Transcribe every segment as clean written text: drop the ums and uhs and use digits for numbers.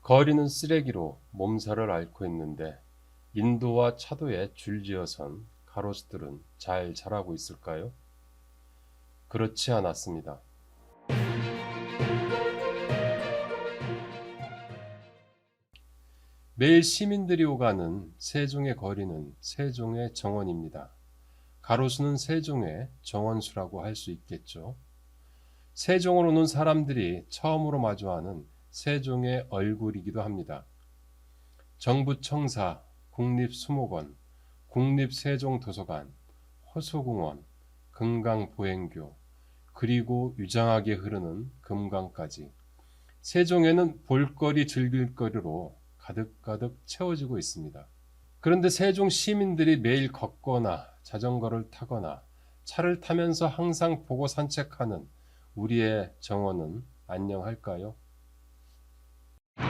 거리는 쓰레기로 몸살을 앓고 있는데 인도와 차도에 줄지어선 가로수들은 잘 자라고 있을까요? 그렇지 않았습니다. 매일 시민들이 오가는 세종의 거리는 세종의 정원입니다. 가로수는 세종의 정원수라고 할 수 있겠죠. 세종을 오는 사람들이 처음으로 마주하는 세종의 얼굴이기도 합니다. 정부 청사, 국립수목원, 국립세종도서관, 호수공원, 금강보행교, 그리고 유장하게 흐르는 금강까지 세종에는 볼거리 즐길거리로 가득가득 채워지고 있습니다. 그런데 세종 시민들이 매일 걷거나 자전거를 타거나 차를 타면서 항상 보고 산책하는 우리의 정원은 안녕할까요?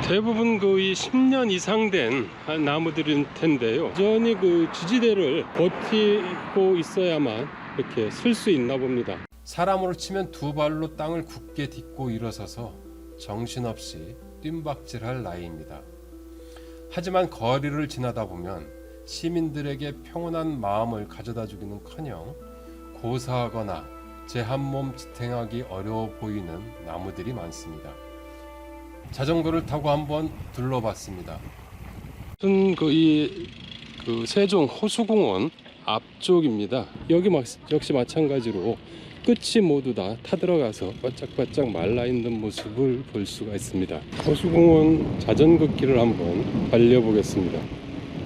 대부분 거의 10년 이상 된 나무들일 텐데요. 여전히 그 지지대를 버티고 있어야만 이렇게 쓸 수 있나 봅니다. 사람으로 치면 두 발로 땅을 굳게 딛고 일어서서 정신없이 뜀박질할 나이입니다. 하지만 거리를 지나다 보면 시민들에게 평온한 마음을 가져다 주기는커녕 고사하거나 제 한 몸 지탱하기 어려워 보이는 나무들이 많습니다. 자전거를 타고 한번 둘러봤습니다. 거의 그 세종 호수공원 앞쪽입니다. 여기 역시 마찬가지로 끝이 모두 다 타들어가서 바짝바짝 말라있는 모습을 볼 수가 있습니다. 호수공원 자전거 길을 한번 달려보겠습니다.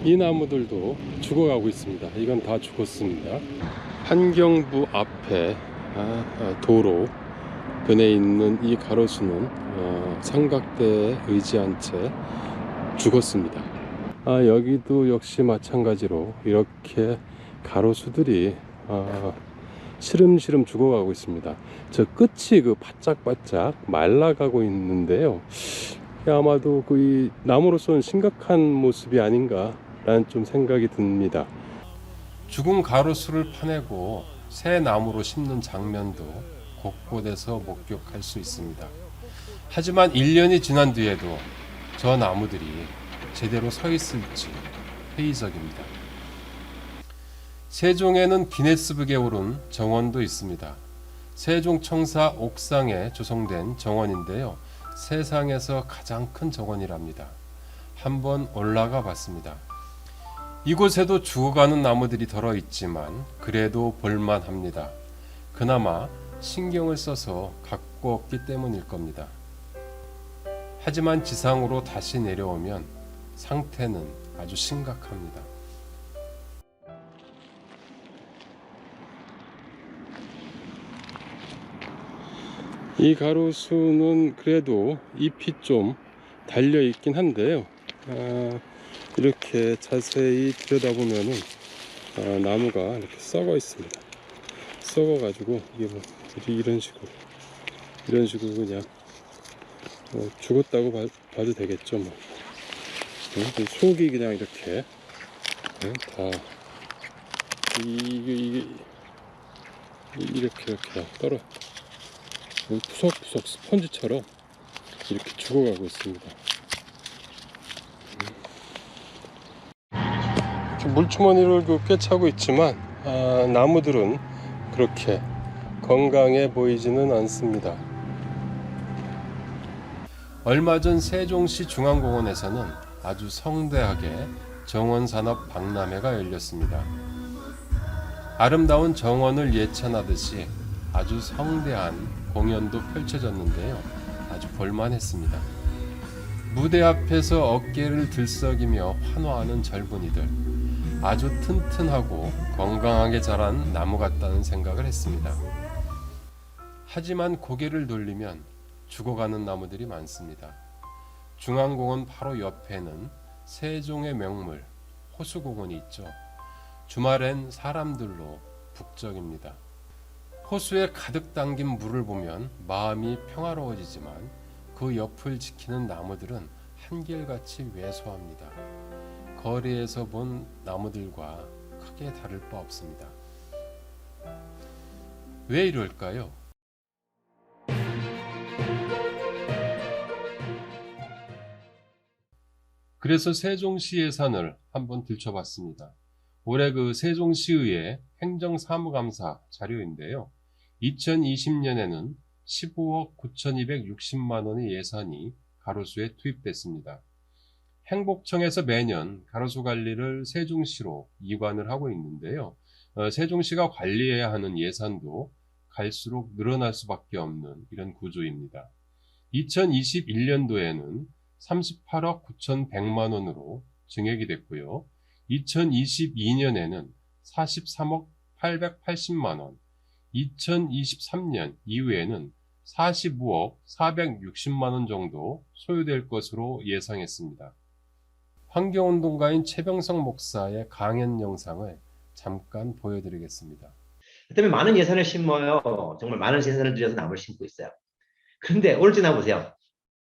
이 나무들도 죽어가고 있습니다. 이건 다 죽었습니다. 환경부 앞에 도로 변에 있는 이 가로수는 삼각대에 의지한 채 죽었습니다. 여기도 역시 마찬가지로 이렇게 가로수들이 시름시름 죽어가고 있습니다. 저 끝이 그 바짝바짝 말라가고 있는데요. 아마도 그 나무로서는 심각한 모습이 아닌가라는 좀 생각이 듭니다. 죽은 가로수를 파내고 새 나무로 심는 장면도 곳곳에서 목격할 수 있습니다. 하지만 1년이 지난 뒤에도 저 나무들이 제대로 서 있을지 회의적입니다. 세종에는 기네스북에 오른 정원도 있습니다. 세종청사 옥상에 조성된 정원인데요. 세상에서 가장 큰 정원이랍니다. 한번 올라가 봤습니다. 이곳에도 죽어가는 나무들이 덜어 있지만 그래도 볼만합니다. 그나마 신경을 써서 가꾸었기 때문일 겁니다. 하지만 지상으로 다시 내려오면 상태는 아주 심각합니다. 이 가로수는 그래도 잎이 좀 달려 있긴 한데요. 이렇게 자세히 들여다보면은 나무가 이렇게 썩어 있습니다. 썩어 가지고 이게 뭐 이런 식으로 그냥 죽었다고 봐도 되겠죠. 뭐 속이 그냥 이렇게 다 이게 이렇게 떨어 푸석푸석 스펀지처럼 이렇게 죽어가고 있습니다. 이렇게 물주머니를 꿰차고 있지만 나무들은 그렇게 건강해 보이지는 않습니다. 얼마 전 세종시 중앙공원에서는 아주 성대하게 정원산업 박람회가 열렸습니다. 아름다운 정원을 예찬하듯이 아주 성대한 공연도 펼쳐졌는데요. 아주 볼만했습니다. 무대 앞에서 어깨를 들썩이며 환호하는 젊은이들, 아주 튼튼하고 건강하게 자란 나무 같다는 생각을 했습니다. 하지만 고개를 돌리면 죽어가는 나무들이 많습니다. 중앙공원 바로 옆에는 세종의 명물 호수공원이 있죠. 주말엔 사람들로 북적입니다. 호수에 가득 담긴 물을 보면 마음이 평화로워지지만 그 옆을 지키는 나무들은 한결같이 왜소합니다. 거리에서 본 나무들과 크게 다를 바 없습니다. 왜 이럴까요? 그래서 세종시 예산을 한번 들춰봤습니다. 올해 그 세종시의회 행정사무감사 자료인데요. 2020년에는 15억 9,260만 원의 예산이 가로수에 투입됐습니다. 행복청에서 매년 가로수 관리를 세종시로 이관을 하고 있는데요. 세종시가 관리해야 하는 예산도 갈수록 늘어날 수밖에 없는 이런 구조입니다. 2021년도에는 38억 9,100만 원으로 증액이 됐고요. 2022년에는 43억 880만 원, 2023년 이후에는 45억 460만 원 정도 소요될 것으로 예상했습니다. 환경운동가인 최병성 목사의 강연 영상을 잠깐 보여드리겠습니다. 그 때문에 많은 예산을 심어요. 정말 많은 예산을 들여서 나무를 심고 있어요. 그런데 오늘 좀 보세요.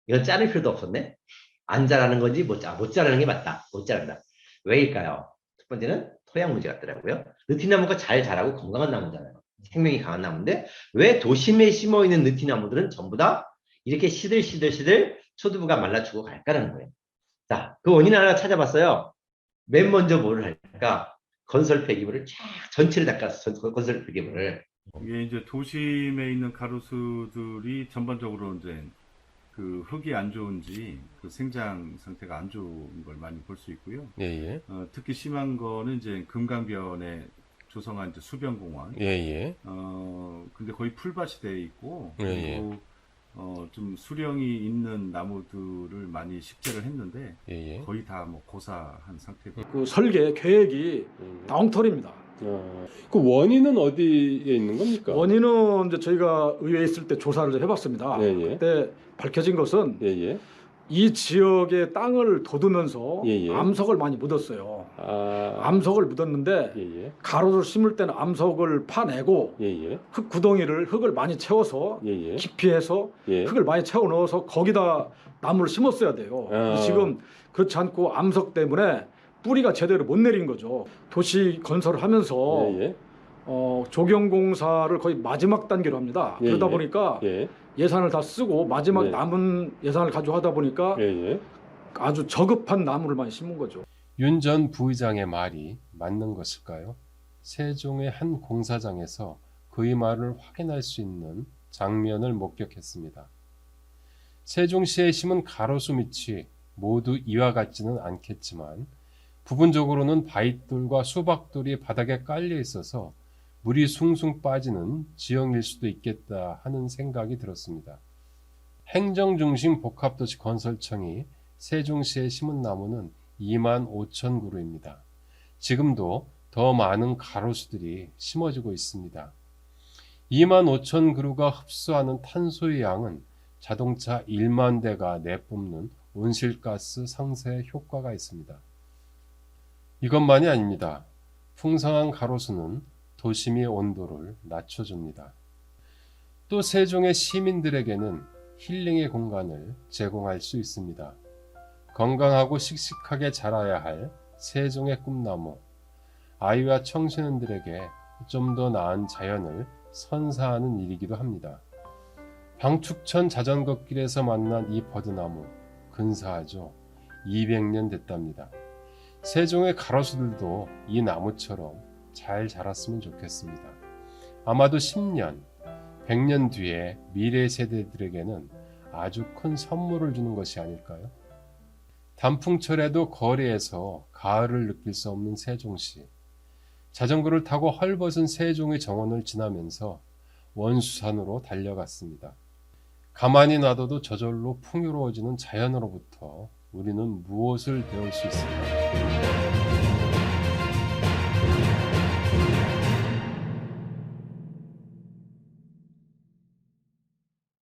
이건 자를 필요도 없었네. 안 자라는 건지 못 자라는 게 맞다. 못 자란다. 왜일까요? 첫 번째는 토양 문제 같더라고요. 느티나무가 잘 자라고 건강한 나무잖아요. 생명이 강한 나무인데 왜 도심에 심어 있는 느티나무들은 전부 다 이렇게 시들시들 초두부가 말라 죽어 갈까라는 거예요. 자, 그 원인 하나 찾아봤어요. 맨 먼저 뭐를 할까? 건설 폐기물을 쫙 전체를 닦았어. 건설 폐기물을. 이게 이제 도심에 있는 가로수들이 전반적으로 이제 그 흙이 안 좋은지 그 생장 상태가 안 좋은 걸 많이 볼 수 있고요. 예예. 특히 심한 거는 이제 금강변에 조성한 이제 수변공원. 예예. 근데 거의 풀밭이 돼 있고 예, 그리고 좀 수령이 있는 나무들을 많이 식재를 했는데 예예. 거의 다 뭐 고사한 상태고. 그 설계 계획이 다 엉터리입니다. 그 원인은 어디에 있는 겁니까? 원인은 이제 저희가 의회에 있을 때 조사를 해봤습니다. 예, 예. 그때 밝혀진 것은 예예. 이 지역의 땅을 돋우면서 예, 예. 암석을 많이 묻었어요. 아. 암석을 묻었는데 예예. 가로를 심을 때는 암석을 파내고 예예. 흙 구덩이를 흙을 많이 채워서 예예. 깊이 해서 예. 흙을 많이 채워 넣어서 거기다 나무를 심었어야 돼요. 아. 지금 그렇지 않고 암석 때문에 뿌리가 제대로 못 내린 거죠. 도시 건설을 하면서 예예. 조경공사를 거의 마지막 단계로 합니다. 예, 그러다 예. 보니까 예. 예산을 다 쓰고 마지막 예. 남은 예산을 가지고 하다 보니까 예예. 아주 저급한 나무를 많이 심은 거죠. 윤 전 부의장의 말이 맞는 것일까요? 세종의 한 공사장에서 그의 말을 확인할 수 있는 장면을 목격했습니다. 세종시에 심은 가로수 밑이 모두 이와 같지는 않겠지만 부분적으로는 바위돌과 수박돌이 바닥에 깔려 있어서 물이 숭숭 빠지는 지형일 수도 있겠다 하는 생각이 들었습니다. 행정중심 복합도시 건설청이 세종시에 심은 나무는 2만 5천 그루입니다. 지금도 더 많은 가로수들이 심어지고 있습니다. 2만 5천 그루가 흡수하는 탄소의 양은 자동차 1만 대가 내뿜는 온실가스 상쇄 효과가 있습니다. 이것만이 아닙니다. 풍성한 가로수는 도심의 온도를 낮춰줍니다. 또 세종의 시민들에게는 힐링의 공간을 제공할 수 있습니다. 건강하고 씩씩하게 자라야 할 세종의 꿈나무, 아이와 청소년들에게 좀 더 나은 자연을 선사하는 일이기도 합니다. 방축천 자전거길에서 만난 이 버드나무, 근사하죠. 200년 됐답니다. 세종의 가로수들도 이 나무처럼 잘 자랐으면 좋겠습니다. 아마도 10년, 100년 뒤에 미래 세대들에게는 아주 큰 선물을 주는 것이 아닐까요? 단풍철에도 거리에서 가을을 느낄 수 없는 세종시. 자전거를 타고 헐벗은 세종의 정원을 지나면서 원수산으로 달려갔습니다. 가만히 놔둬도 저절로 풍요로워지는 자연으로부터 우리는 무엇을 배울 수 있을까요?